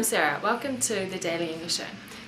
I'm Sarah. Welcome to the Daily English Show.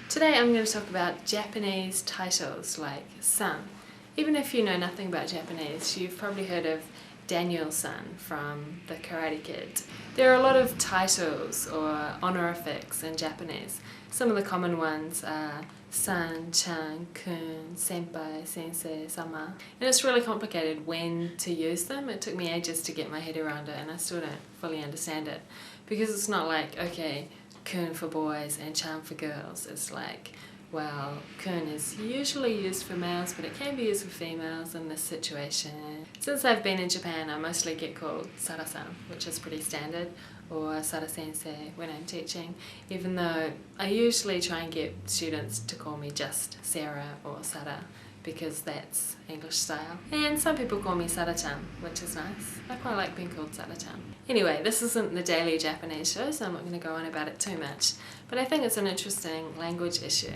Today I'm going to talk about Japanese titles like san. Even if you know nothing about Japanese, you've probably heard of Daniel-san from The Karate Kid. There are a lot of titles or honorifics in Japanese. Some of the common ones are san, chan, kun, senpai, sensei, sama. And it's really complicated when to use them. It took me ages to get my head around it and I still don't fully understand it. Because it's not like, okay, kun for boys and chan for girls. It's like, well, kun is usually used for males, but it can be used for females in this situation. Since I've been in Japan, I mostly get called Sara-san, which is pretty standard, or Sara-sensei when I'm teaching, even though I usually try and get students to call me just Sarah or Sara, because that's English style. And some people call me Sara-chan, which is nice. I quite like being called Sara-chan. Anyway, this isn't the daily Japanese show, so I'm not going to go on about it too much. But I think it's an interesting language issue.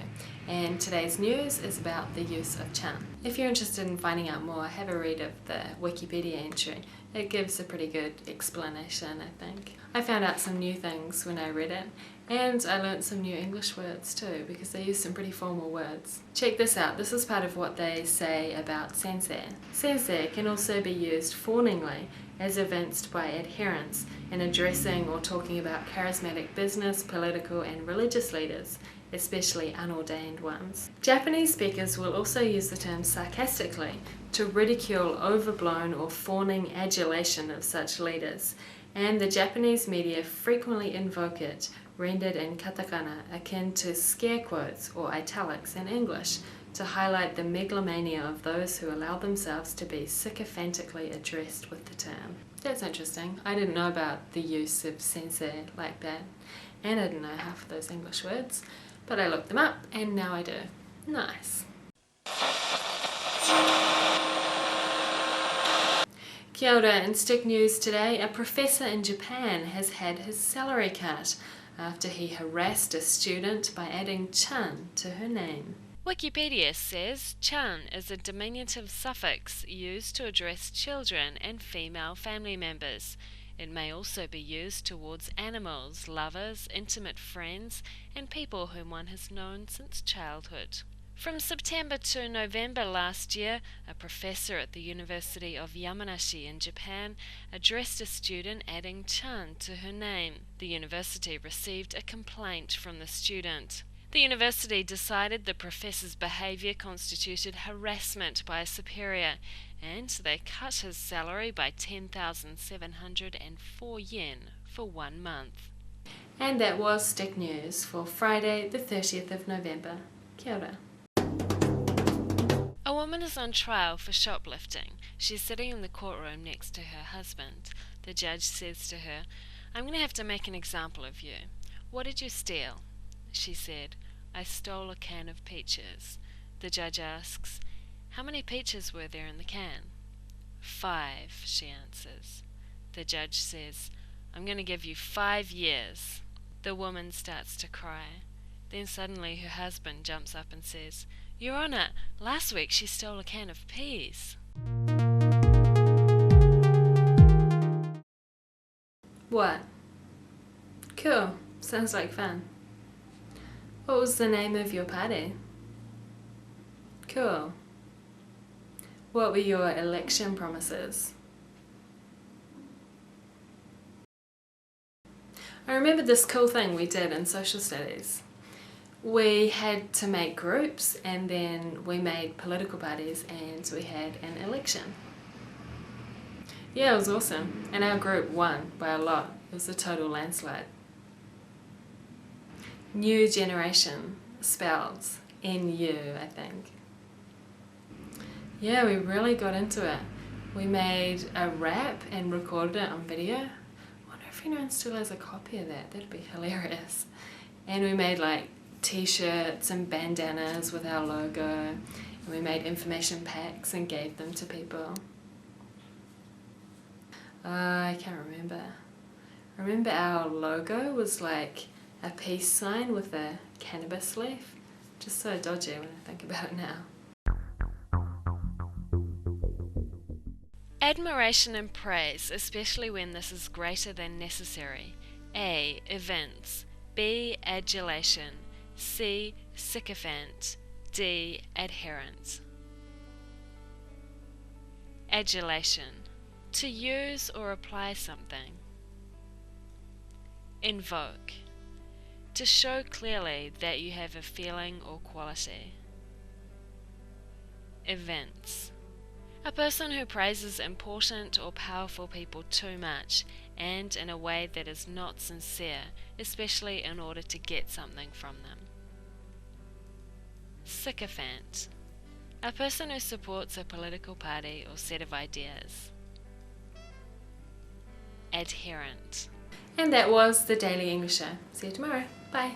And today's news is about the use of chan. If you're interested in finding out more, have a read of the Wikipedia entry. It gives a pretty good explanation, I think. I found out some new things when I read it. And I learnt some new English words too, because they use some pretty formal words. Check this out, this is part of what they say about sensei. Sensei can also be used fawningly, as evinced by adherents in addressing or talking about charismatic business, political and religious leaders, especially unordained ones. Japanese speakers will also use the term sarcastically to ridicule overblown or fawning adulation of such leaders, and the Japanese media frequently invoke it, rendered in katakana, akin to scare quotes or italics in English, to highlight the megalomania of those who allow themselves to be sycophantically addressed with the term. That's interesting. I didn't know about the use of sensei like that, and I didn't know half of those English words, but I looked them up and now I do. Nice. Kia ora, in Stick News today, a professor in Japan has had his salary cut after he harassed a student by adding chan to her name. Wikipedia says chan is a diminutive suffix used to address children and female family members. It may also be used towards animals, lovers, intimate friends, and people whom one has known since childhood. From September to November last year, a professor at the University of Yamanashi in Japan addressed a student adding chan to her name. The university received a complaint from the student. The university decided the professor's behaviour constituted harassment by a superior, and they cut his salary by 10,704 yen for 1 month. And that was Stick News for Friday the 30th of November. Kia ora. A woman is on trial for shoplifting. She's sitting in the courtroom next to her husband. The judge says to her, "I'm going to have to make an example of you. What did you steal?" She said, "I stole a can of peaches." The judge asks, "How many peaches were there in the can?" 5, she answers. The judge says, "I'm going to give you 5 years. The woman starts to cry. Then suddenly her husband jumps up and says, "Your Honour, last week she stole a can of peas." What? Cool. Sounds like fun. What was the name of your party? Cool. What were your election promises? I remember this cool thing we did in social studies. We had to make groups and then we made political parties and we had an election. Yeah, it was awesome. And our group won by a lot. It was a total landslide. New Generation, spelled N-U, I think. Yeah, we really got into it. We made a rap and recorded it on video. I wonder if anyone still has a copy of that. That'd be hilarious. And we made like t-shirts and bandanas with our logo. And we made information packs and gave them to people. I can't remember. I remember our logo was like a peace sign with a cannabis leaf. Just so dodgy when I think about it now. Admiration and praise, especially when this is greater than necessary. A. Events. B. Adulation. C. Sycophant. D. Adherent. Adulation. To use or apply something. Invoke. To show clearly that you have a feeling or quality. Events. A person who praises important or powerful people too much and in a way that is not sincere, especially in order to get something from them. Sycophant. A person who supports a political party or set of ideas. Adherent. And that was the Daily English Show. See you tomorrow. Bye.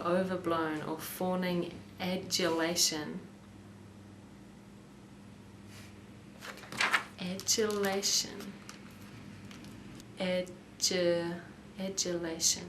Overblown or fawning adulation. Adulation. Adulation.